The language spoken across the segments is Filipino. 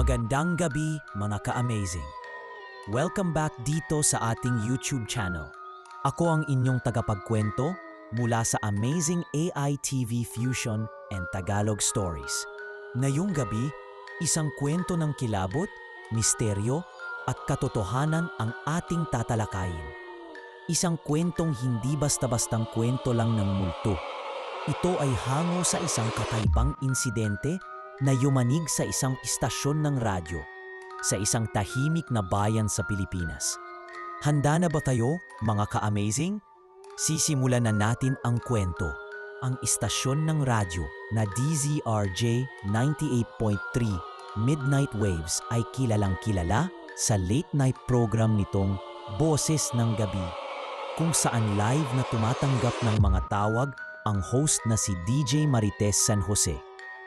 Magandang gabi mga ka-amazing. Welcome back dito sa ating YouTube channel. Ako ang inyong tagapagkwento mula sa Amazing AI TV Fusion and Tagalog Stories. Ngayong gabi, isang kwento ng kilabot, misteryo at katotohanan ang ating tatalakayin. Isang kwentong hindi basta-bastang kwento lang ng multo. Ito ay hango sa isang kakaibang insidente na yumanig sa isang istasyon ng radyo sa isang tahimik na bayan sa Pilipinas. Handa na ba tayo, mga ka-amazing? Sisimulan na natin ang kwento. Ang istasyon ng radyo na DZRJ 98.3 Midnight Waves ay kilalang kilala sa late night program nitong Boses ng Gabi, kung saan live na tumatanggap ng mga tawag ang host na si DJ Marites San Jose.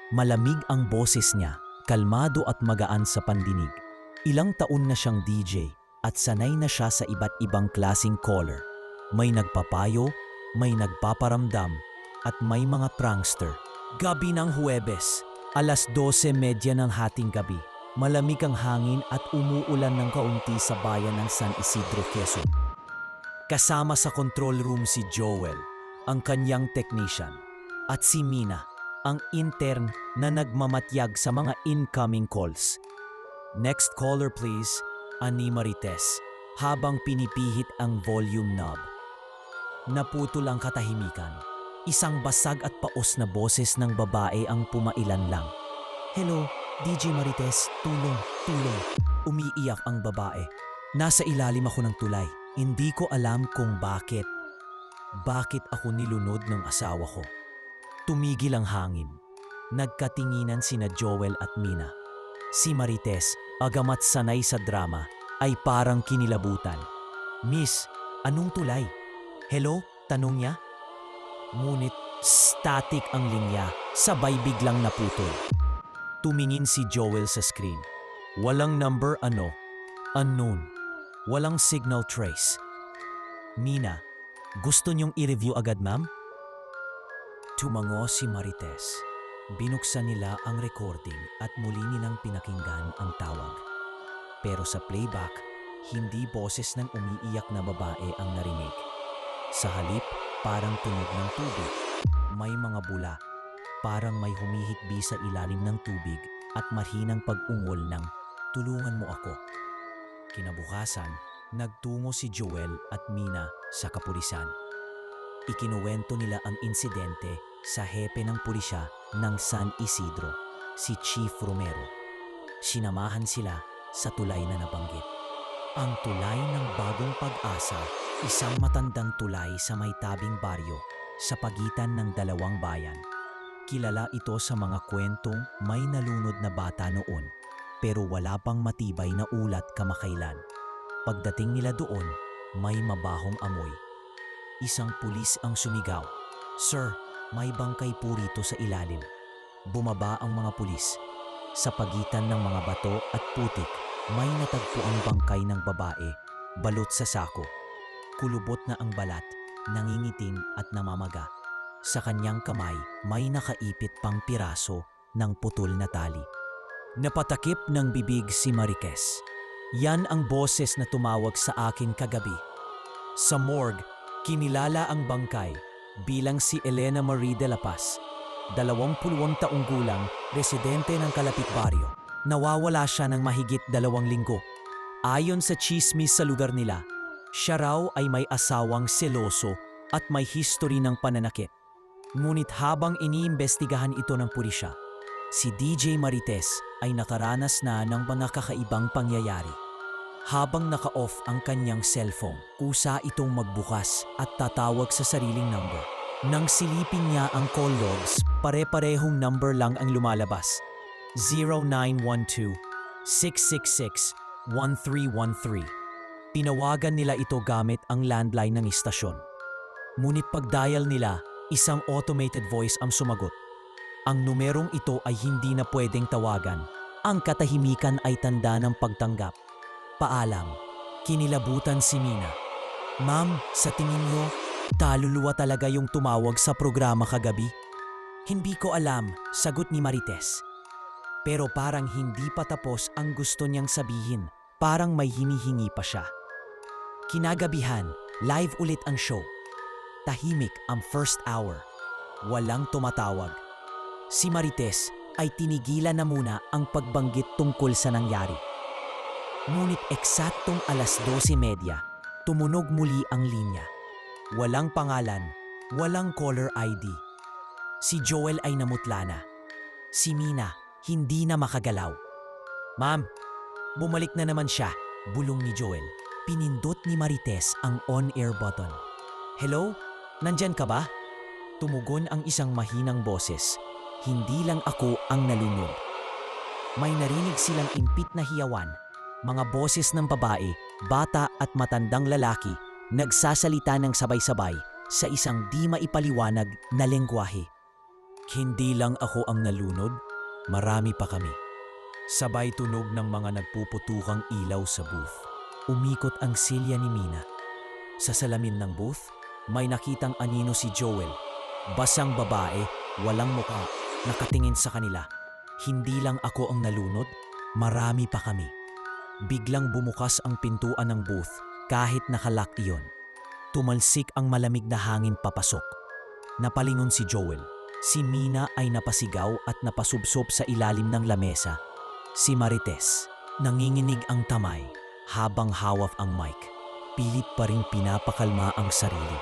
Malamig ang boses niya, kalmado at magaan sa pandinig. Ilang taon na siyang DJ at sanay na siya sa iba't ibang klasing caller. May nagpapayo, may nagpaparamdam, at may mga prankster. Gabi ng Huwebes, 12:30 ng hating gabi. Malamig ang hangin at umuulan ng kaunti sa bayan ng San Isidro, Quezon. Kasama sa control room si Joel, ang kanyang technician, at si Mina, ang intern na nagmamatyag sa mga incoming calls. Next caller please, ani Marites, habang pinipihit ang volume knob. Naputol ang katahimikan. Isang basag at paos na boses ng babae ang pumailan lang. Hello, DJ Marites, tulong, tulong. Umiiyak ang babae. Nasa ilalim ako ng tulay. Hindi ko alam kung bakit. Bakit ako nilunod ng asawa ko? Tumigil ang hangin. Nagkatinginan sina Joel at Mina. Si Marites, agamat sanay sa drama, ay parang kinilabutan. Miss, anong tulay? Hello? Tanong niya. Ngunit static ang linya, sabay biglang naputol. Tumingin si Joel sa screen. Walang number unknown. Walang signal trace. Mina, gusto niyong i-review agad ma'am? Tumango si Marites. Binuksan nila ang recording at muli nilang pinakinggan ang tawag. Pero sa playback, hindi boses ng umiiyak na babae ang narinig. Sa halip, parang tunog ng tubig. May mga bula, parang may humihikbi sa ilalim ng tubig at mahinang pag-ungol ng tulungan mo ako. Kinabukasan, nagtungo si Joel at Mina sa kapulisan. Ikinuwento nila ang insidente sa hepe ng pulisya ng San Isidro, si Chief Romero. Sinamahan sila sa tulay na nabanggit. Ang tulay ng Bagong Pag-asa, isang matandang tulay sa may tabing baryo sa pagitan ng dalawang bayan. Kilala ito sa mga kwentong may nalunod na bata noon, pero wala pang matibay na ulat kamakailan. Pagdating nila doon, may mabahong amoy. Isang pulis ang sumigaw, "Sir, may bangkay po rito sa ilalim." Bumaba ang mga pulis. Sa pagitan ng mga bato at putik, may natagpo ang bangkay ng babae, balot sa sako. Kulubot na ang balat, nangingitim at namamaga. Sa kanyang kamay, may nakaipit pang piraso ng putol na tali. Napatakip ng bibig si Marites. Yan ang boses na tumawag sa akin kagabi. Sa morgue, kinilala ang bangkay bilang si Elena Marie de la Paz, 20 taong gulang, residente ng kalapit baryo. Nawawala siya ng mahigit 2 linggo. Ayon sa chismis sa lugar nila, siya raw ay may asawang seloso at may history ng pananakit. Ngunit habang iniimbestigahan ito ng pulisya, si DJ Marites ay nakaranas na ng mga kakaibang pangyayari. Habang naka-off ang kanyang cellphone, kusa itong magbukas at tatawag sa sariling number. Nang silipin niya ang call logs, pare-parehong number lang ang lumalabas. 0912-666-1313. Tinawagan nila ito gamit ang landline ng istasyon. Ngunit pag-dial nila, isang automated voice ang sumagot. Ang numerong ito ay hindi na pwedeng tawagan. Ang katahimikan ay tanda ng pagtanggap. Paalam. Kinilabutan si Mina. Ma'am, sa tingin mo, kaluluwa talaga yung tumawag sa programa kagabi? Hindi ko alam, sagot ni Marites. Pero parang hindi pa tapos ang gusto niyang sabihin. Parang may hinihingi pa siya. Kinagabihan, live ulit ang show. Tahimik ang first hour. Walang tumatawag. Si Marites ay tinigilan na muna ang pagbanggit tungkol sa nangyari. Ngunit eksaktong 12:30, tumunog muli ang linya. Walang pangalan, walang caller ID. Si Joel ay namutla na. Si Mina hindi na makagalaw. "Ma'am, bumalik na naman siya," bulong ni Joel. Pinindot ni Marites ang on-air button. "Hello? Nandyan ka ba?" Tumugon ang isang mahinang boses. Hindi lang ako ang nalunod. May narinig silang impit na hiyawan. Mga boses ng babae, bata at matandang lalaki nagsasalita ng sabay-sabay sa isang di maipaliwanag na lengguwahe. "Hindi lang ako ang nalunod, marami pa kami." Sabay tunog ng mga nagpuputukang ilaw sa booth. Umikot ang silya ni Mina. Sa salamin ng booth, may nakitang anino si Joel. Basang babae, walang muka, nakatingin sa kanila. "Hindi lang ako ang nalunod, marami pa kami." Biglang bumukas ang pintuan ng booth kahit nakalock iyon. Tumalsik ang malamig na hangin papasok. Napalingon si Joel. Si Mina ay napasigaw at napasubsob sa ilalim ng lamesa. Si Marites, nanginginig ang tamay habang hawak ang mic. Pilit pa rin pinapakalma ang sarili.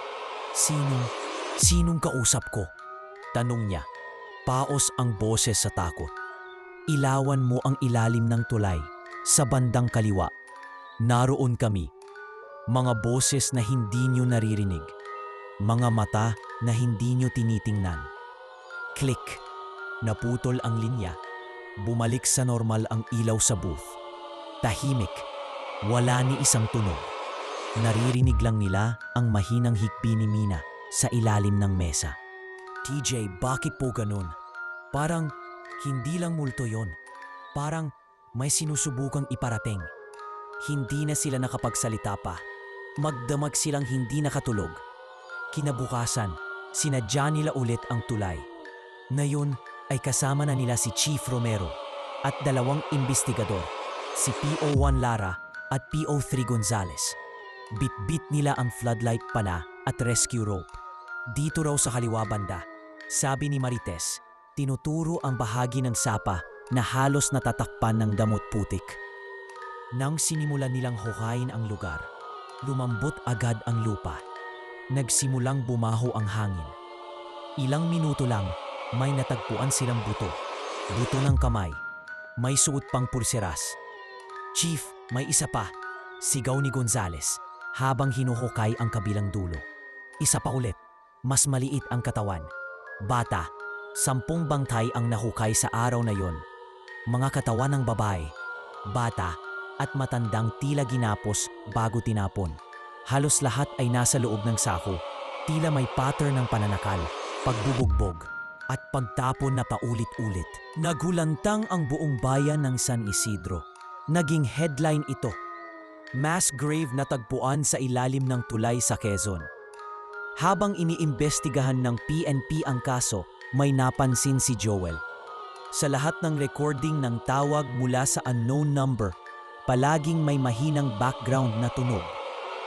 Sinong kausap ko?" tanong niya. Paos ang boses sa takot. "Ilawan mo ang ilalim ng tulay. Sa bandang kaliwa. Naroon kami. Mga boses na hindi nyo naririnig. Mga mata na hindi nyo tinitingnan." Click. Naputol ang linya. Bumalik sa normal ang ilaw sa booth. Tahimik. Wala ni isang tunog. Naririnig lang nila ang mahinang hikbi ni Mina sa ilalim ng mesa. "TJ, bakit po ganun? Parang hindi lang multo yon. Parang may sinusubukang iparating." Hindi na sila nakapagsalita pa. Magdamag silang hindi nakatulog. Kinabukasan, sinadya nila ulit ang tulay. Ngayon ay kasama na nila si Chief Romero at 2 imbestigador, si PO1 Lara at PO3 Gonzales. Bitbit nila ang floodlight pana at rescue rope. "Dito raw sa kaliwa banda," sabi ni Marites. Tinuturo ang bahagi ng sapa na halos natatakpan ng damot putik. Nang sinimulan nilang hukayin ang lugar, lumambot agad ang lupa. Nagsimulang bumaho ang hangin. Ilang minuto lang, may natagpuan silang buto. Buto ng kamay. May suot pang pulseras. "Chief, may isa pa," sigaw ni Gonzales habang hinuhukay ang kabilang dulo. Isa pa ulit. Mas maliit ang katawan. Bata. 10 bangkay ang nahukay sa araw na yon. Mga katawan ng babae, bata at matandang tila ginapos bago tinapon. Halos lahat ay nasa loob ng sako. Tila may pattern ng pananakal, pagbubugbog at pagtapon na paulit-ulit. Nagulantang ang buong bayan ng San Isidro. Naging headline ito. "Mass grave natagpuan sa ilalim ng tulay sa Quezon." Habang iniimbestigahan ng PNP ang kaso, may napansin si Joel. Sa lahat ng recording ng tawag mula sa unknown number, palaging may mahinang background na tunog.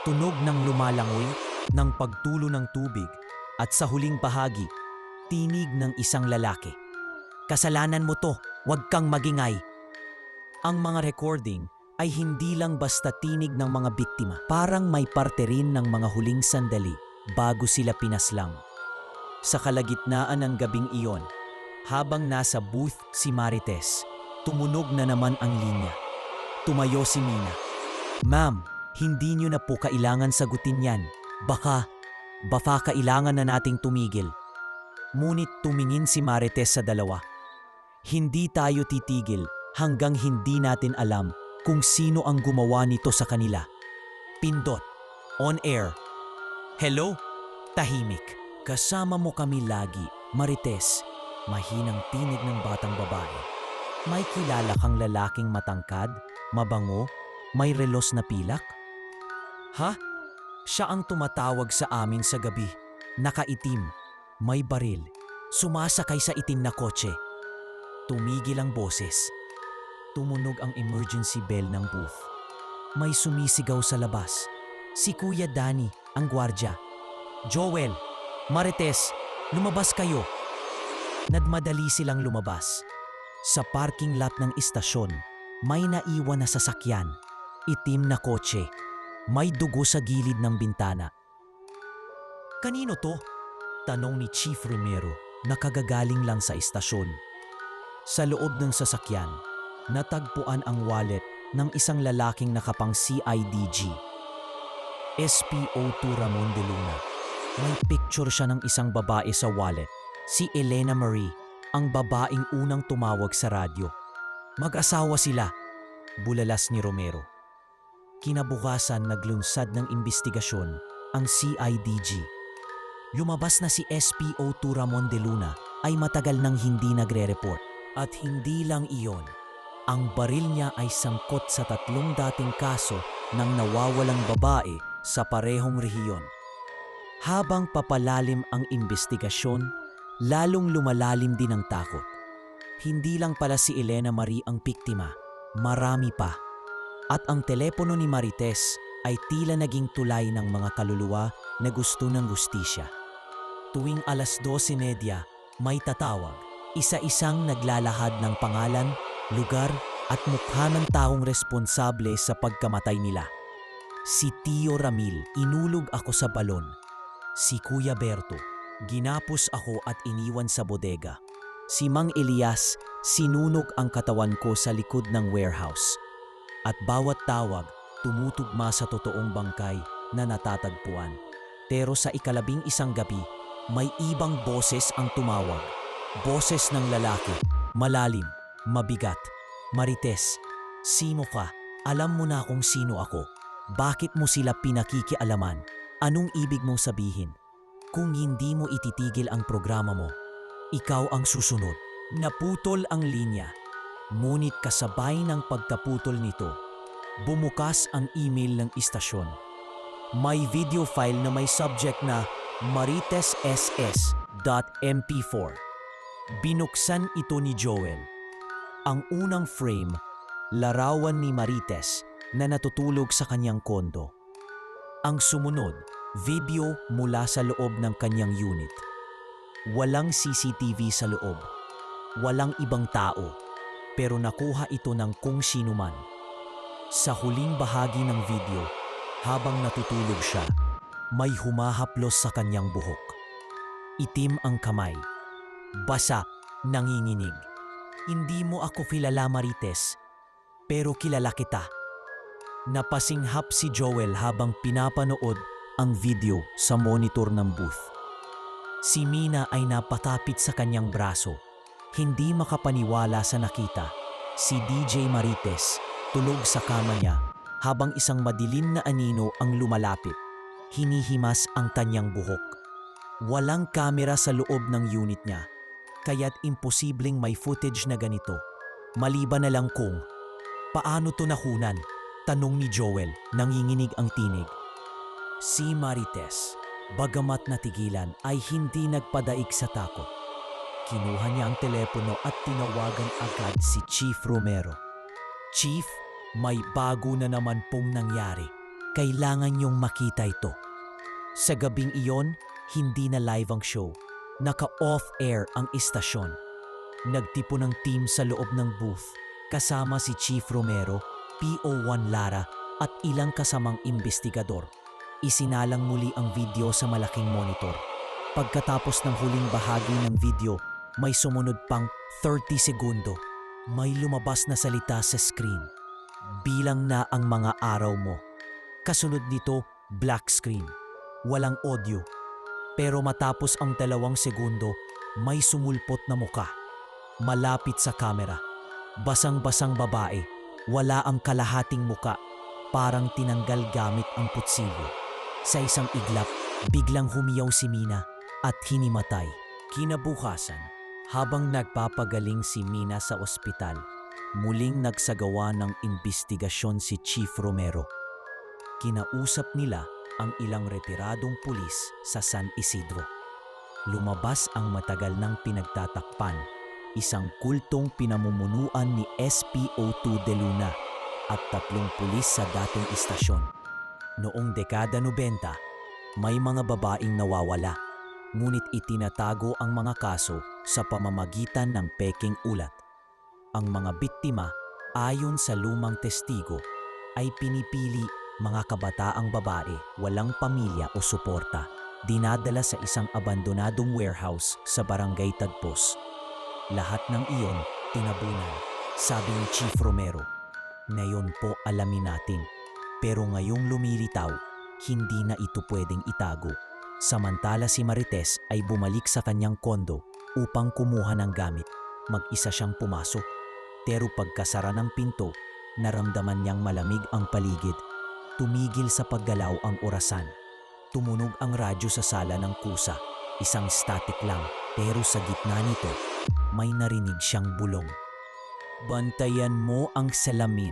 Tunog ng lumalangoy, ng pagtulo ng tubig, at sa huling bahagi, tinig ng isang lalaki. "Kasalanan mo to, huwag kang magingay." Ang mga recording ay hindi lang basta tinig ng mga biktima. Parang may parte rin ng mga huling sandali bago sila pinaslang. Sa kalagitnaan ng gabing iyon, habang nasa booth si Marites, tumunog na naman ang linya. Tumayo si Mina. "Ma'am, hindi niyo na po kailangan sagutin yan. Baka kailangan na nating tumigil." Ngunit tumingin si Marites sa dalawa. "Hindi tayo titigil hanggang hindi natin alam kung sino ang gumawa nito sa kanila." Pindot. On air. "Hello?" Tahimik. "Kasama mo kami lagi, Marites." Mahinang tinig ng batang babae. "May kilala kang lalaking matangkad, mabango, may relos na pilak?" "Ha? Siya ang tumatawag sa amin sa gabi. Nakaitim, may baril, sumasakay sa itim na kotse." Tumigil ang boses. Tumunog ang emergency bell ng booth. May sumisigaw sa labas. Si Kuya Danny, ang gwardya. Joel, Marites, lumabas kayo. Nagmadali silang lumabas. Sa parking lot ng istasyon, may naiwan na sasakyan. Itim na kotse. May dugo sa gilid ng bintana. Kanino to? Tanong ni Chief Romero na kagagaling lang sa istasyon. Sa loob ng sasakyan, natagpuan ang wallet ng isang lalaking nakapang CIDG. SPO2 Ramon de Luna. May picture siya ng isang babae sa wallet, si Elena Marie, ang babaeng unang tumawag sa radyo. Mag-asawa sila, bulalas ni Romero. Kinabukasan naglunsad ng imbestigasyon ang CIDG. Lumabas na si SPO2 Ramon de Luna ay matagal nang hindi nagre-report. At hindi lang iyon, ang baril niya ay sangkot sa 3 dating kaso ng nawawalang babae sa parehong rehiyon. Habang papalalim ang imbestigasyon, lalong lumalalim din ang takot. Hindi lang pala si Elena Marie ang biktima, marami pa. At ang telepono ni Marites ay tila naging tulay ng mga kaluluwa na gusto ng hustisya. Tuwing 12:30, may tatawag. Isa-isang naglalahad ng pangalan, lugar at mukha ng taong responsable sa pagkamatay nila. Si Tio Ramil, inulog ako sa balon. Si Kuya Berto, ginapos ako at iniwan sa bodega. Si Mang Elias, sinunog ang katawan ko sa likod ng warehouse. At bawat tawag, tumutugma sa totoong bangkay na natatagpuan. Pero sa 11 gabi, may ibang boses ang tumawag. Boses ng lalaki, malalim, mabigat. Marites, sino ka? Alam mo na kung sino ako. Bakit mo sila pinakikialaman? Anong ibig mong sabihin? Kung hindi mo ititigil ang programa mo, ikaw ang susunod. Naputol ang linya. Ngunit kasabay ng pagkaputol nito, bumukas ang email ng istasyon. May video file na may subject na maritesss.mp4. Binuksan ito ni Joel. Ang unang frame, larawan ni Marites na natutulog sa kanyang kondo. Ang sumunod, video mula sa loob ng kanyang unit. Walang CCTV sa loob. Walang ibang tao. Pero nakuha ito ng kung sino man. Sa huling bahagi ng video, habang natutulog siya, may humahaplos sa kanyang buhok. Itim ang kamay. Basa, nanginginig. Hindi mo ako kilala, Marites, pero kilala kita. Napasinghap si Joel habang pinapanood ang video sa monitor ng booth. Si Mina ay napatapit sa kanyang braso. Hindi makapaniwala sa nakita. Si DJ Marites tulog sa kama niya habang isang madilim na anino ang lumalapit. Hinihimas ang kanyang buhok. Walang kamera sa loob ng unit niya. Kaya't imposibleng may footage na ganito. Maliban na lang kung, paano to nakunan? Tanong ni Joel, nanginginig ang tinig. Si Marites, bagamat natigilan ay hindi nagpadaig sa takot. Kinuha niya ang telepono at tinawagan agad si Chief Romero. Chief, may bago na naman pong nangyari. Kailangan niyong makita ito. Sa gabing iyon, hindi na live ang show. Naka-off-air ang istasyon. Nagtipo ng team sa loob ng booth, kasama si Chief Romero, PO1 Lara at ilang kasamang investigador. Isinalang muli ang video sa malaking monitor. Pagkatapos ng huling bahagi ng video, may sumunod pang 30 segundo. May lumabas na salita sa screen. Bilang na ang mga araw mo. Kasunod nito, black screen. Walang audio. Pero matapos ang 2 segundo, may sumulpot na muka. Malapit sa kamera. Basang-basang babae. Wala ang kalahating muka. Parang tinanggal gamit ang putsilyo. Sa isang iglap, biglang humiyaw si Mina at hinimatay. Kinabukasan, habang nagpapagaling si Mina sa ospital, muling nagsagawa ng imbestigasyon si Chief Romero. Kinausap nila ang ilang retiradong pulis sa San Isidro. Lumabas ang matagal ng pinagtatakpan. isang kultong pinamumunuan ni SPO2 De Luna at 3 pulis sa dating istasyon. Noong dekada 90, may mga babaeng nawawala, ngunit itinatago ang mga kaso sa pamamagitan ng pekeng ulat. Ang mga biktima, ayon sa lumang testigo, ay pinipili mga kabataang babae, walang pamilya o suporta, dinadala sa isang abandonadong warehouse sa Barangay Tagpos. Lahat ng iyon tinabunan, sabi ni Chief Romero. Ngayon po alamin natin, pero ngayong lumilitaw, hindi na ito pwedeng itago. Samantala si Marites ay bumalik sa kanyang kondo upang kumuha ng gamit. Mag-isa siyang pumasok, pero pagkasara ng pinto, naramdaman niyang malamig ang paligid. Tumigil sa paggalaw ang orasan. Tumunog ang radyo sa sala ng kusa, isang static lang, pero sa gitna nito, may narinig siyang bulong. Bantayan mo ang salamin.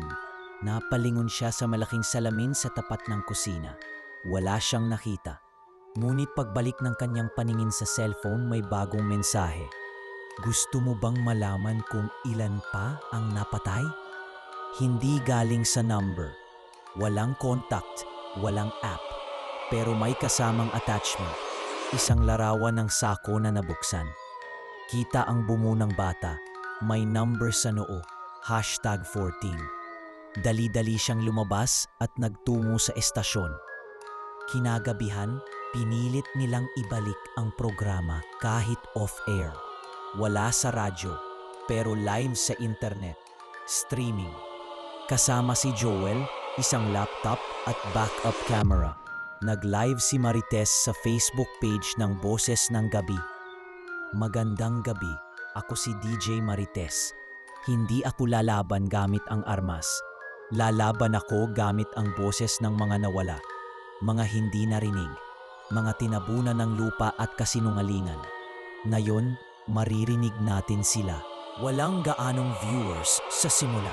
Napalingon siya sa malaking salamin sa tapat ng kusina. Wala siyang nakita. Ngunit pagbalik ng kanyang paningin sa cellphone, may bagong mensahe. Gusto mo bang malaman kung ilan pa ang napatay? Hindi galing sa number. Walang contact, walang app. Pero may kasamang attachment. Isang larawan ng sako na nabuksan. Kita ang bungo ng bata. May number sa noo. #14. Dali-dali siyang lumabas at nagtungo sa estasyon. Kinagabihan, pinilit nilang ibalik ang programa kahit off-air. Wala sa radyo, pero live sa internet. Streaming. Kasama si Joel, isang laptop at backup camera. Nag-live si Marites sa Facebook page ng Boses ng Gabi. Magandang gabi, ako si DJ Marites. Hindi ako lalaban gamit ang armas. Lalaban ako gamit ang boses ng mga nawala, mga hindi narinig, mga tinabunan ng lupa at kasinungalingan. Ngayon, maririnig natin sila. Walang gaanong viewers sa simula.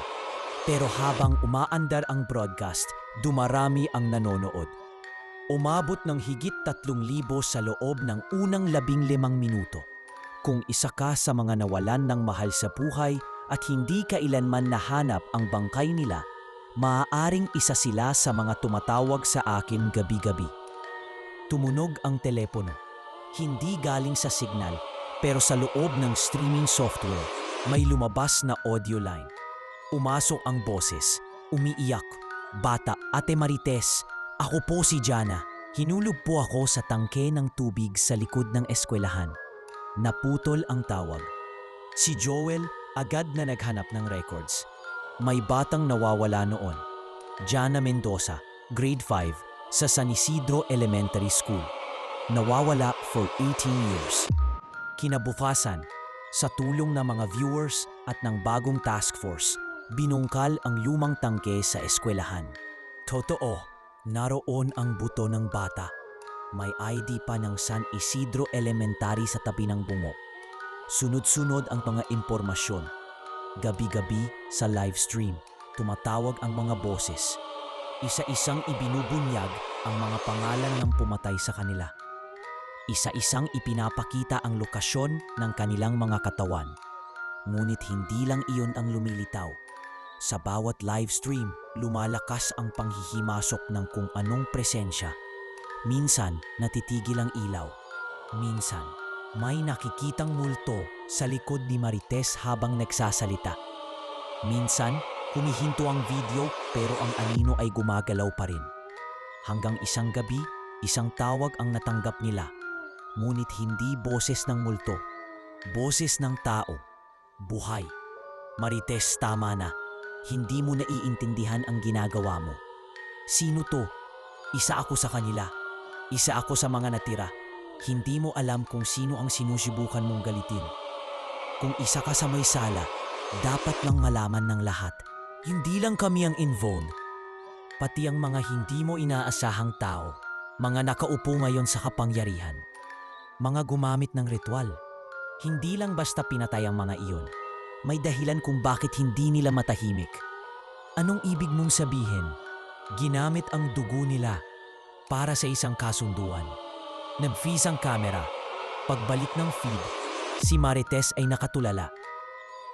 Pero habang umaandar ang broadcast, dumarami ang nanonood. Umabot ng higit 3,000 sa loob ng unang 15 minuto. Kung isa ka sa mga nawalan ng mahal sa buhay at hindi kailanman nahanap ang bangkay nila, maaaring isa sila sa mga tumatawag sa akin gabi-gabi. Tumunog ang telepono. Hindi galing sa signal, pero sa loob ng streaming software, may lumabas na audio line. Umasok ang boses, umiiyak. Bata, Ate Marites, ako po si Jana. Hinulog po ako sa tangke ng tubig sa likod ng eskwelahan. Naputol ang tawag. Si Joel agad na naghanap ng records. May batang nawawala noon. Jana Mendoza, grade 5, sa San Isidro Elementary School. Nawawala for 18 years. Kinabukasan, sa tulong ng mga viewers at ng bagong task force, binungkal ang lumang tangke sa eskwelahan. Totoo, naroon ang buto ng bata. May ID pa ng San Isidro Elementary sa tabi ng bungo. Sunod-sunod ang mga impormasyon. Gabi-gabi sa live stream, tumatawag ang mga boses. Isa-isang ibinubunyag ang mga pangalan ng pumatay sa kanila. Isa-isang ipinapakita ang lokasyon ng kanilang mga katawan. Ngunit hindi lang iyon ang lumilitaw. Sa bawat live stream, lumalakas ang panghihimasok ng kung anong presensya. Minsan, natitigil ang ilaw. Minsan, may nakikitang multo sa likod ni Marites habang nagsasalita. Minsan, humihinto ang video pero ang anino ay gumagalaw pa rin. Hanggang isang gabi, isang tawag ang natanggap nila. Ngunit hindi boses ng multo. Boses ng tao. Buhay. Marites, tama na. Hindi mo naiintindihan ang ginagawa mo. Sino to? Isa ako sa kanila. Isa ako sa mga natira. Hindi mo alam kung sino ang sinusubukan mong galitin. Kung isa ka sa may sala, dapat lang malaman ng lahat. Hindi lang kami ang involved. Pati ang mga hindi mo inaasahang tao. Mga nakaupo ngayon sa kapangyarihan. Mga gumamit ng ritual. Hindi lang basta pinatay ang mga iyon. May dahilan kung bakit hindi nila matahimik. Anong ibig mong sabihin? Ginamit ang dugo nila para sa isang kasunduan. Nag-freeze ang camera. Pagbalik ng feed, si Marites ay nakatulala.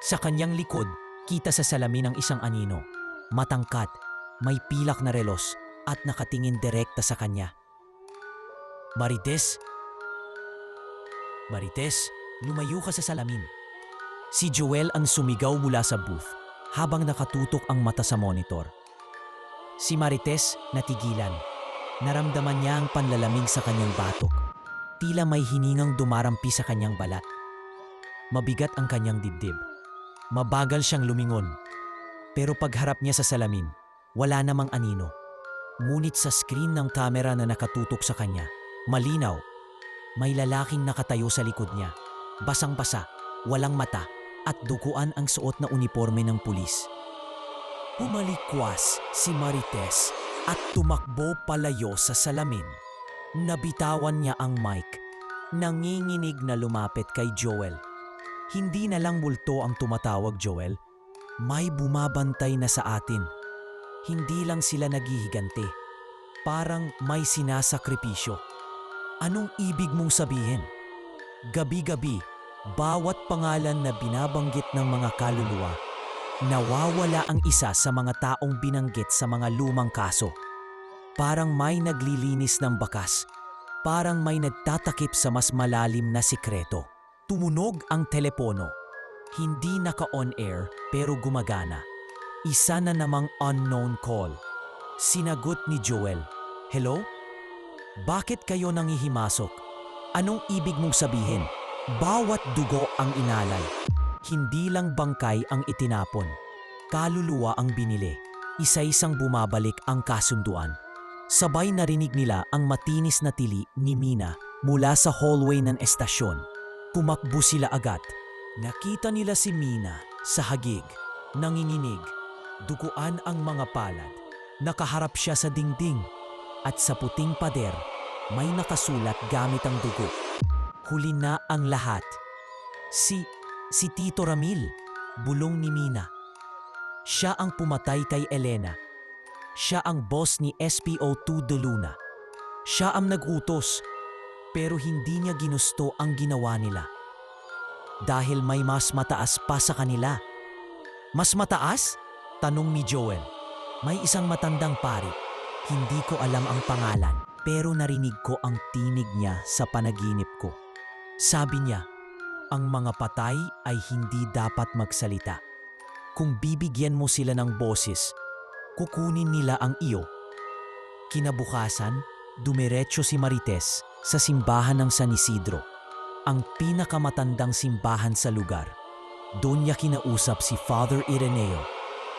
Sa kanyang likod, kita sa salamin ang isang anino. Matangkad, may pilak na relos at nakatingin direkta sa kanya. Marites? Marites, lumayo ka sa salamin. Si Joel ang sumigaw mula sa booth habang nakatutok ang mata sa monitor. Si Marites natigilan. Naramdaman niya ang panlalamig sa kanyang batok. Tila may hiningang dumarampi sa kanyang balat. Mabigat ang kanyang dibdib. Mabagal siyang lumingon. Pero pagharap niya sa salamin, wala namang anino. Ngunit sa screen ng kamera na nakatutok sa kanya, malinaw, may lalaking nakatayo sa likod niya. Basang-basa, walang mata, at duguan ang suot na uniforme ng pulis. Pumalikwas si Marites at tumakbo palayo sa salamin. Nabitawan niya ang mic. Nanginginig na lumapit kay Joel. Hindi na lang multo ang tumatawag, Joel. May bumabantay na sa atin. Hindi lang sila naghihigante. Parang may sinasakripisyo. Anong ibig mong sabihin? Gabi-gabi, bawat pangalan na binabanggit ng mga kaluluwa, nawawala ang isa sa mga taong binanggit sa mga lumang kaso. Parang may naglilinis ng bakas. Parang may nagtatakip sa mas malalim na sikreto. Tumunog ang telepono. Hindi naka-on-air pero gumagana. Isa na namang unknown call. Sinagot ni Joel. Hello? Bakit kayo nangihimasok? Anong ibig mong sabihin? Bawat dugo ang inalay. Hindi lang bangkay ang itinapon. Kaluluwa ang binili. Isa-isang bumabalik ang kasunduan. Sabay narinig nila ang matinis na tili ni Mina mula sa hallway ng estasyon. Tumakbo sila agad. Nakita nila si Mina sa hagig, nanginginig. Duguan ang mga palad. Nakaharap siya sa dingding. At sa puting pader, may nakasulat gamit ang dugo. Huli na ang lahat. Si Tito Ramil, bulong ni Mina. Siya ang pumatay kay Elena. Siya ang boss ni SPO2 De Luna. Siya ang nag-utos, pero hindi niya ginusto ang ginawa nila. Dahil may mas mataas pa sa kanila. Mas mataas? Tanong ni Joel. May isang matandang pari. Hindi ko alam ang pangalan, pero narinig ko ang tinig niya sa panaginip ko. Sabi niya, ang mga patay ay hindi dapat magsalita. Kung bibigyan mo sila ng boses, kukunin nila ang iyo. Kinabukasan, dumiretso si Marites sa simbahan ng San Isidro, ang pinakamatandang simbahan sa lugar. Doon niya kinausap si Father Ireneo,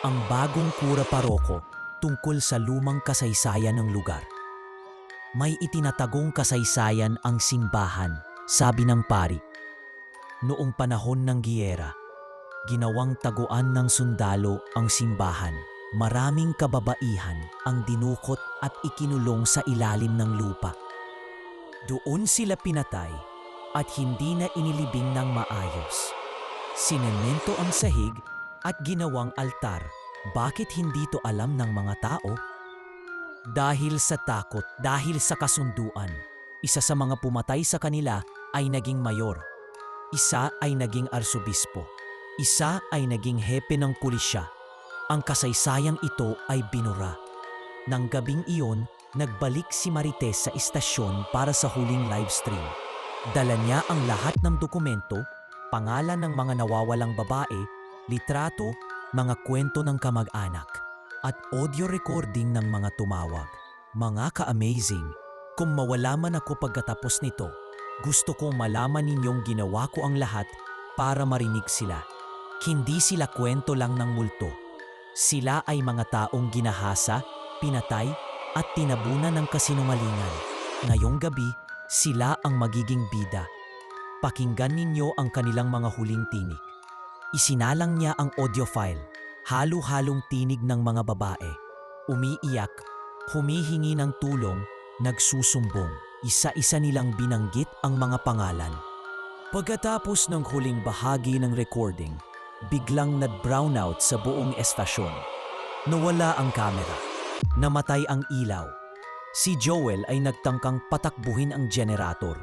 ang bagong kura paroko tungkol sa lumang kasaysayan ng lugar. May itinatagong kasaysayan ang simbahan, sabi ng pari. Noong panahon ng giyera, ginawang taguan ng sundalo ang simbahan. Maraming kababaihan ang dinukot at ikinulong sa ilalim ng lupa. Doon sila pinatay at hindi na inilibing ng maayos. Sinemento ang sahig at ginawang altar. Bakit hindi to alam ng mga tao? Dahil sa takot, dahil sa kasunduan. Isa sa mga pumatay sa kanila ay naging mayor. Isa ay naging arsobispo. Isa ay naging hepe ng pulisya. Ang kasaysayang ito ay binura. Nang gabing iyon, nagbalik si Marites sa istasyon para sa huling livestream. Dala niya ang lahat ng dokumento, pangalan ng mga nawawalang babae, litrato, mga kwento ng kamag-anak, at audio recording ng mga tumawag. Mga ka-amazing, kung mawala man ako pagkatapos nito, gusto kong malaman ninyong ginawa ko ang lahat para marinig sila. Hindi sila kwento lang ng multo. Sila ay mga taong ginahasa, pinatay, at tinabunan ng kasinungalingan. Ngayong gabi, sila ang magiging bida. Pakinggan ninyo ang kanilang mga huling tinig. Isinalang niya ang audio file. Halo-halong tinig ng mga babae. Umiiyak, humihingi ng tulong, nagsusumbong. Isa-isa nilang binanggit ang mga pangalan. Pagkatapos ng huling bahagi ng recording, biglang nag-brownout sa buong estasyon. Nawala ang kamera. Namatay ang ilaw. Si Joel ay nagtangkang patakbuhin ang generator.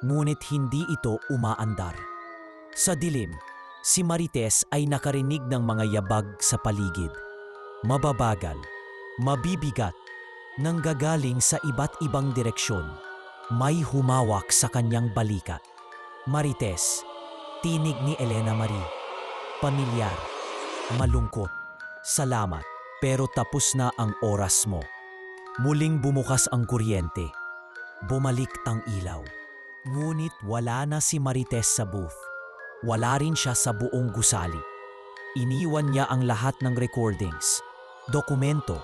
Ngunit hindi ito umaandar. Sa dilim, Si Marites ay nakarinig ng mga yabag sa paligid. Mababagal, mabibigat, nanggagaling sa iba't ibang direksyon. May humawak sa kanyang balikat. Marites, tinig ni Elena Marie. Pamilyar, malungkot, salamat, pero tapos na ang oras mo. Muling bumukas ang kuryente. Bumalik ang ilaw. Ngunit wala na si Marites sa booth. Wala rin siya sa buong gusali. Iniwan niya ang lahat ng recordings, dokumento,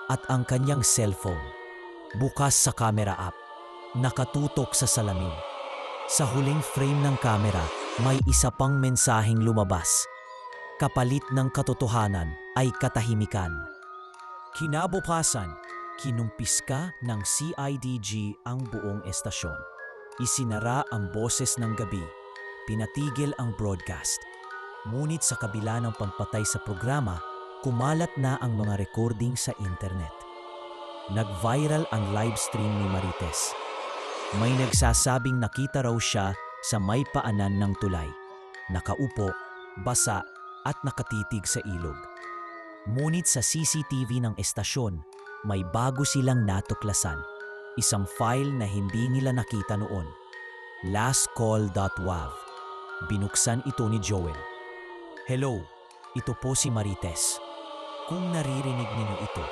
at ang kanyang cellphone. Bukas sa camera app, nakatutok sa salamin. Sa huling frame ng camera, may isa pang mensaheng lumabas. Kapalit ng katotohanan ay katahimikan. Kinabukasan, kinumpiska ng CIDG ang buong estasyon. Isinara ang boses ng gabi. Pinatigil ang broadcast. Ngunit sa kabila ng pagpatay sa programa, kumalat na ang mga recording sa internet. Nag-viral ang live stream ni Marites. May nagsasabing nakita raw siya sa may paanan ng tulay. Nakaupo, basa at nakatitig sa ilog. Ngunit sa CCTV ng estasyon, may bago silang natuklasan. Isang file na hindi nila nakita noon. Lastcall.wav. Binuksan ito ni Joel. Hello, ito po si Marites. Kung naririnig ninyo ito,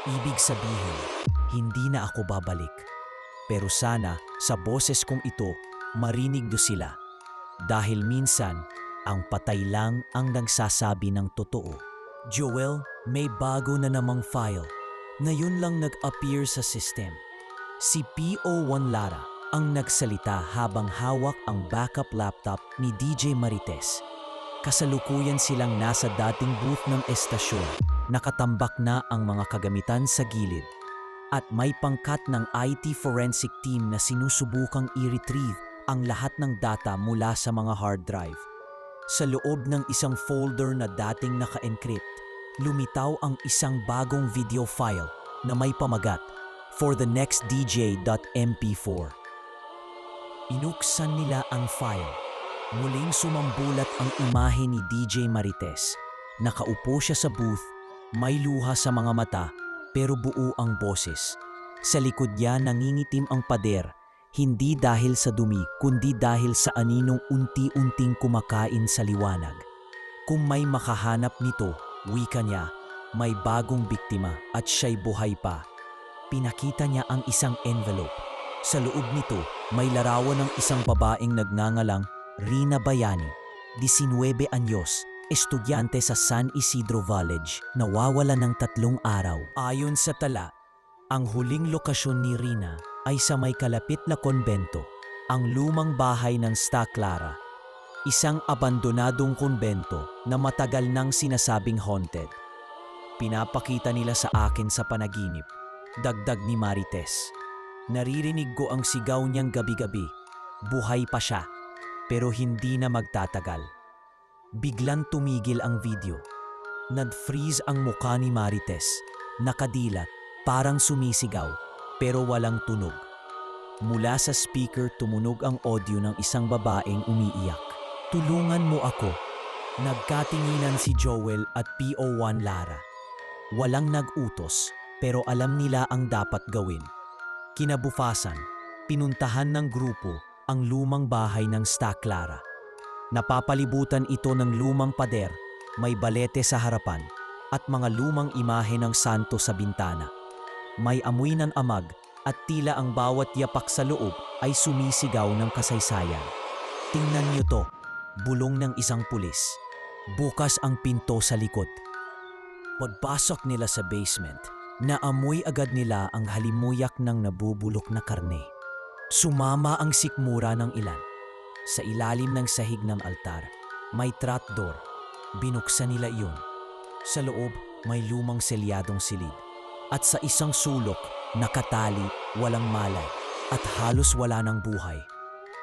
ibig sabihin, hindi na ako babalik. Pero sana sa boses kong ito, marinig do sila. Dahil minsan, ang patay lang ang nagsasabi ng totoo. Joel, may bago na namang file. Ngayon lang nag-appear sa system. Si PO1 Lara ang nagsalita habang hawak ang backup laptop ni DJ Marites. Kasalukuyan silang nasa dating booth ng estasyon. Nakatambak na ang mga kagamitan sa gilid. At may pangkat ng IT forensic team na sinusubukang i-retrieve ang lahat ng data mula sa mga hard drive. Sa loob ng isang folder na dating naka-encrypt, lumitaw ang isang bagong video file na may pamagat, For the next DJ.mp4. Inuksan nila ang file. Muling sumambulat ang imahe ni DJ Marites. Nakaupo siya sa booth, may luha sa mga mata, pero buo ang boses. Sa likod niya nangingitim ang pader, hindi dahil sa dumi, kundi dahil sa aninong unti-unting kumakain sa liwanag. Kung may makahanap nito, wika niya, may bagong biktima at siya'y buhay pa. Pinakita niya ang isang envelope. Sa loob nito, may larawan ng isang babaeng nagngangalang Rina Bayani, 19 anyos, estudyante sa San Isidro College, nawawala ng 3 araw. Ayon sa tala, ang huling lokasyon ni Rina ay sa may kalapit na konbento, ang lumang bahay ng Sta Clara, isang abandonadong konbento na matagal nang sinasabing haunted. Pinapakita nila sa akin sa panaginip, dagdag ni Marites. Naririnig ko ang sigaw niyang gabi-gabi. Buhay pa siya, pero hindi na magtatagal. Biglang tumigil ang video. Nag-freeze ang mukha ni Marites. Nakadilat, parang sumisigaw, pero walang tunog. Mula sa speaker tumunog ang audio ng isang babaeng umiiyak. Tulungan mo ako. Nagkatinginan si Joel at PO1 Lara. Walang nag-utos, pero alam nila ang dapat gawin. Kinabukasan, pinuntahan ng grupo ang lumang bahay ng Sta Clara. Napapalibutan ito ng lumang pader, may balete sa harapan, at mga lumang imahe ng santo sa bintana. May amoy ng amag at tila ang bawat yapak sa loob ay sumisigaw ng kasaysayan. Tingnan niyo to, bulong ng isang pulis. Bukas ang pinto sa likod. Pagpasok nila sa basement, naamoy agad nila ang halimuyak ng nabubulok na karne. Sumama ang sikmura ng ilan. Sa ilalim ng sahig ng altar, may trapdoor. Binuksan nila iyon. Sa loob, may lumang selyadong silid. At sa isang sulok, nakatali, walang malay, at halos wala ng buhay.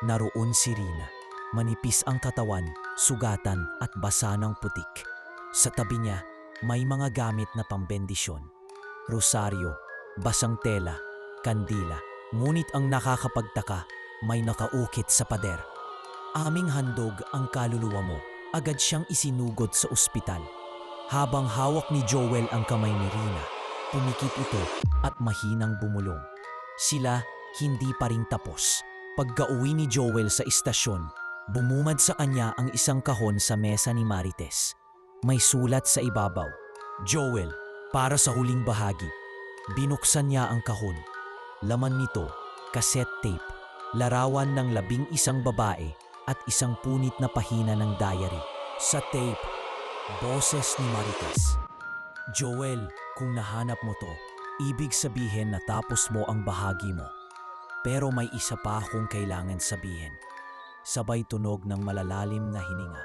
Naroon si Rina. Manipis ang katawan, sugatan at basa ng putik. Sa tabi niya, may mga gamit na pambendisyon. Rosaryo, basang tela, kandila. Ngunit ang nakakapagtaka, may nakaukit sa pader. Aming handog ang kaluluwa mo. Agad siyang isinugod sa ospital. Habang hawak ni Joel ang kamay ni Rina, pumikit ito at mahinang bumulong. Sila hindi pa rin tapos. Pagka-uwi ni Joel sa istasyon, bumumad sa kanya ang isang kahon sa mesa ni Marites. May sulat sa ibabaw. Joel, para sa huling bahagi. Binuksan niya ang kahon. Laman nito, cassette tape, larawan ng 11 babae at isang punit na pahina ng diary. Sa tape, boses ni Marites. Joel, kung nahanap mo to, ibig sabihin na tapos mo ang bahagi mo. Pero may isa pa akong kailangan sabihin. Sabay tunog ng malalalim na hininga.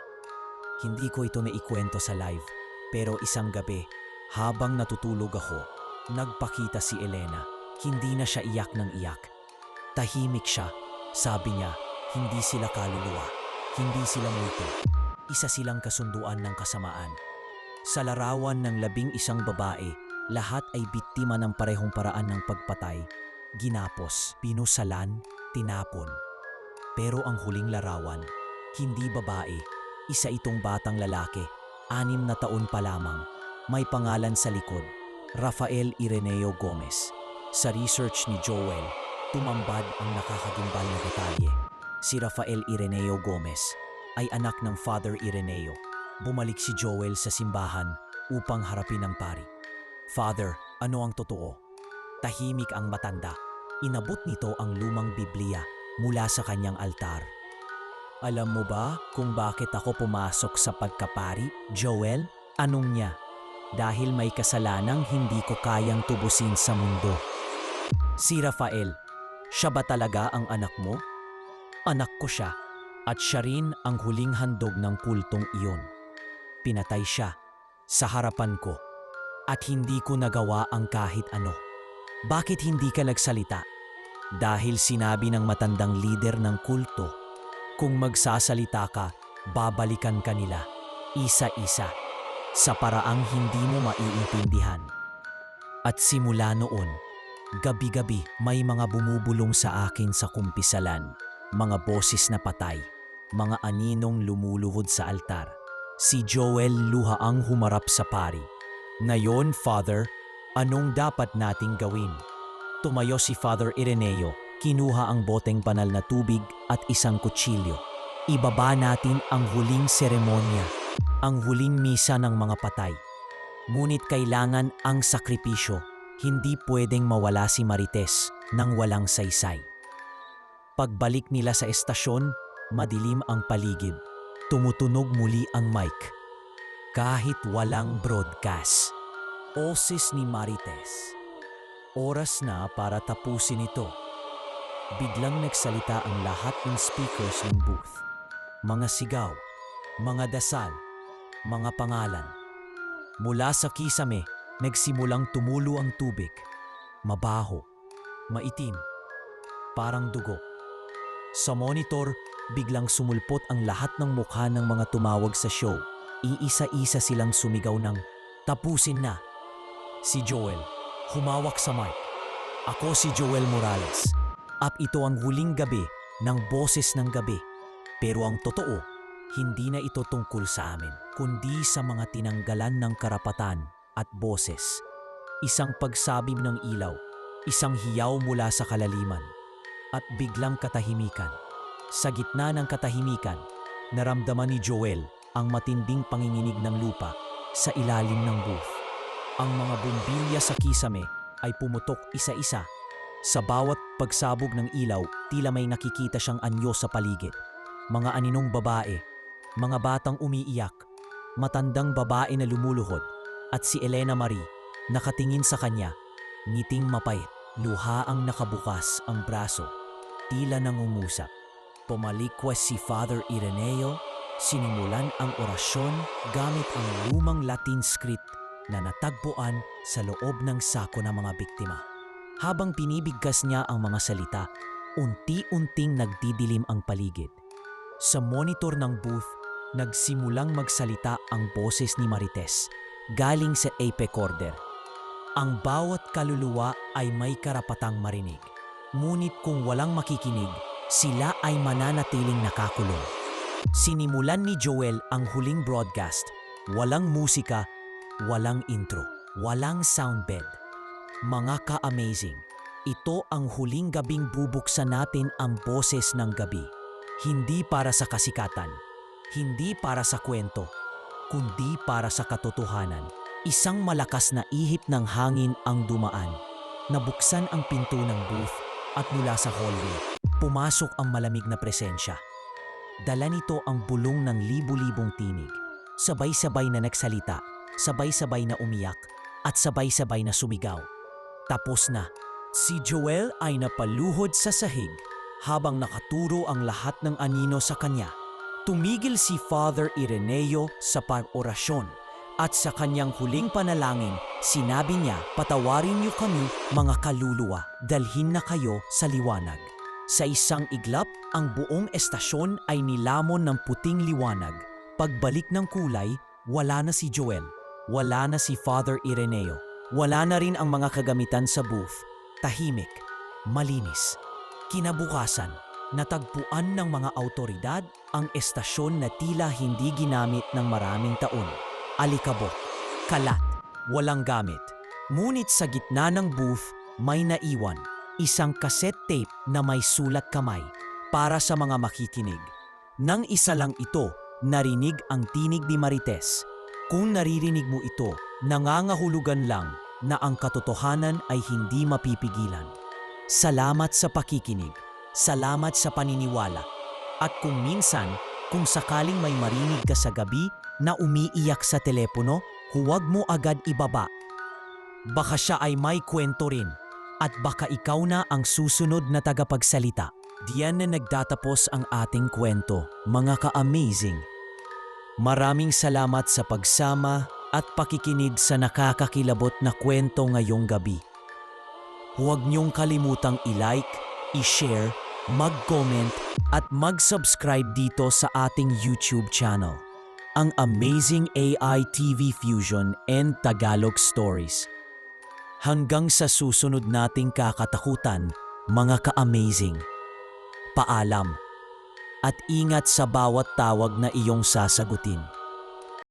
Hindi ko ito naikwento sa live, pero isang gabi, habang natutulog ako, nagpakita si Elena. Hindi na siya iyak ng iyak. Tahimik siya. Sabi niya, hindi sila kaluluwa. Hindi sila multo. Isa silang kasunduan ng kasamaan. Sa larawan ng 11 babae, lahat ay biktima ng parehong paraan ng pagpatay. Ginapos, pinusalan, tinapon. Pero ang huling larawan, hindi babae. Isa itong batang lalaki, 6 na taon pa lamang. May pangalan sa likod, Rafael Ireneo Gomez. Sa research ni Joel, tumambad ang nakakagimbal na detalye. Si Rafael Ireneo Gomez ay anak ng Father Ireneo. Bumalik si Joel sa simbahan upang harapin ang pari. Father, ano ang totoo? Tahimik ang matanda. Inabot nito ang lumang Biblia mula sa kanyang altar. Alam mo ba kung bakit ako pumasok sa pagkapari, Joel? Anong niya? Dahil may kasalanang hindi ko kayang tubusin sa mundo. Si Rafael, siya ba talaga ang anak mo? Anak ko siya, at siya rin ang huling handog ng kultong iyon. Pinatay siya sa harapan ko, at hindi ko nagawa ang kahit ano. Bakit hindi ka nagsalita? Dahil sinabi ng matandang lider ng kulto, kung magsasalita ka, babalikan ka nila, isa-isa, sa paraang hindi mo maiintindihan. At simula noon, gabi-gabi may mga bumubulong sa akin sa kumpisalan, mga boses na patay, mga aninong lumuluhod sa altar. Si Joel luhaang humarap sa pari. Ngayon, Father, anong dapat nating gawin? Tumayo si Father Ireneo, kinuha ang boteng banal na tubig at isang kutsilyo. Ibaba natin ang huling seremonya, ang huling misa ng mga patay. Ngunit kailangan ang sakripisyo. Hindi pwedeng mawala si Marites nang walang saysay. Pagbalik nila sa estasyon, madilim ang paligid. Tumutunog muli ang mic. Kahit walang broadcast. Boses ni Marites. Oras na para tapusin ito. Biglang nagsalita ang lahat ng speakers ng booth. Mga sigaw, mga dasal, mga pangalan. Mula sa kisame, nagsimulang tumulo ang tubig. Mabaho, maitim, parang dugo. Sa monitor, biglang sumulpot ang lahat ng mukha ng mga tumawag sa show. Iisa-isa silang sumigaw ng, tapusin na. Si Joel, humawak sa mic. Ako si Joel Morales. At ito ang huling gabi ng Boses ng Gabi. Pero ang totoo, hindi na ito tungkol sa amin, kundi sa mga tinanggalan ng karapatan at boses. Isang pagsabib ng ilaw, isang hiyaw mula sa kalaliman, at biglang katahimikan. Sa gitna ng katahimikan, naramdaman ni Joel ang matinding panginginig ng lupa sa ilalim ng booth. Ang mga bumbilya sa kisame ay pumutok isa-isa. Sa bawat pagsabog ng ilaw, tila may nakikita siyang anyo sa paligid. Mga aninong babae, mga batang umiiyak, matandang babae na lumuluhod, at si Elena Marie, nakatingin sa kanya, ngiting mapait, luha ang nakabukas ang braso, tila nangungusap. Pumalikwas si Father Ireneo, sinimulan ang orasyon gamit ang lumang Latin script na natagpuan sa loob ng sako ng mga biktima. Habang pinibigkas niya ang mga salita, unti-unting nagdidilim ang paligid. Sa monitor ng booth, nagsimulang magsalita ang boses ni Marites, galing sa ape recorder. Ang bawat kaluluwa ay may karapatang marinig. Ngunit kung walang makikinig, sila ay mananatiling nakakulong. Sinimulan ni Joel ang huling broadcast. Walang musika, walang intro, walang soundbed. Mga ka-amazing, ito ang huling gabing bubuksan natin ang boses ng gabi. Hindi para sa kasikatan, hindi para sa kwento, kundi para sa katotohanan. Isang malakas na ihip ng hangin ang dumaan. Nabuksan ang pinto ng booth at mula sa hallway, pumasok ang malamig na presensya. Dala nito ang bulong ng libu-libong tinig. Sabay-sabay na nagsalita, sabay-sabay na umiyak, at sabay-sabay na sumigaw. Tapos na. Si Joel ay napaluhod sa sahig habang nakaturo ang lahat ng anino sa kanya. Tumigil si Father Ireneo sa pag-orasyon at sa kanyang huling panalangin, sinabi niya, "Patawarin niyo kami, mga kaluluwa, dalhin na kayo sa liwanag." Sa isang iglap, ang buong estasyon ay nilamon ng puting liwanag. Pagbalik ng kulay, wala na si Joel, wala na si Father Ireneo, wala na rin ang mga kagamitan sa booth. Tahimik, malinis. Kinabukasan, natagpuan ng mga awtoridad ang estasyon na tila hindi ginamit ng maraming taon. Alikabok, kalat, walang gamit. Ngunit sa gitna ng booth, may naiwan. Isang cassette tape na may sulat kamay para sa mga makikinig. Nang isa lang ito, narinig ang tinig ni Marites. Kung naririnig mo ito, nangangahulugan lang na ang katotohanan ay hindi mapipigilan. Salamat sa pakikinig. Salamat sa paniniwala. At kung minsan, kung sakaling may marinig ka sa gabi na umiiyak sa telepono, huwag mo agad ibaba. Baka siya ay may kwento rin. At baka ikaw na ang susunod na tagapagsalita. Diyan na nagtatapos ang ating kwento, mga ka-amazing. Maraming salamat sa pagsama at pakikinig sa nakakakilabot na kwento ngayong gabi. Huwag niyong kalimutang i-like, i-share, mag-comment at mag-subscribe dito sa ating YouTube channel, ang Amazing AI TV Fusion and Tagalog Stories. Hanggang sa susunod nating kakatakutan, mga ka-amazing. Paalam. At ingat sa bawat tawag na iyong sasagutin.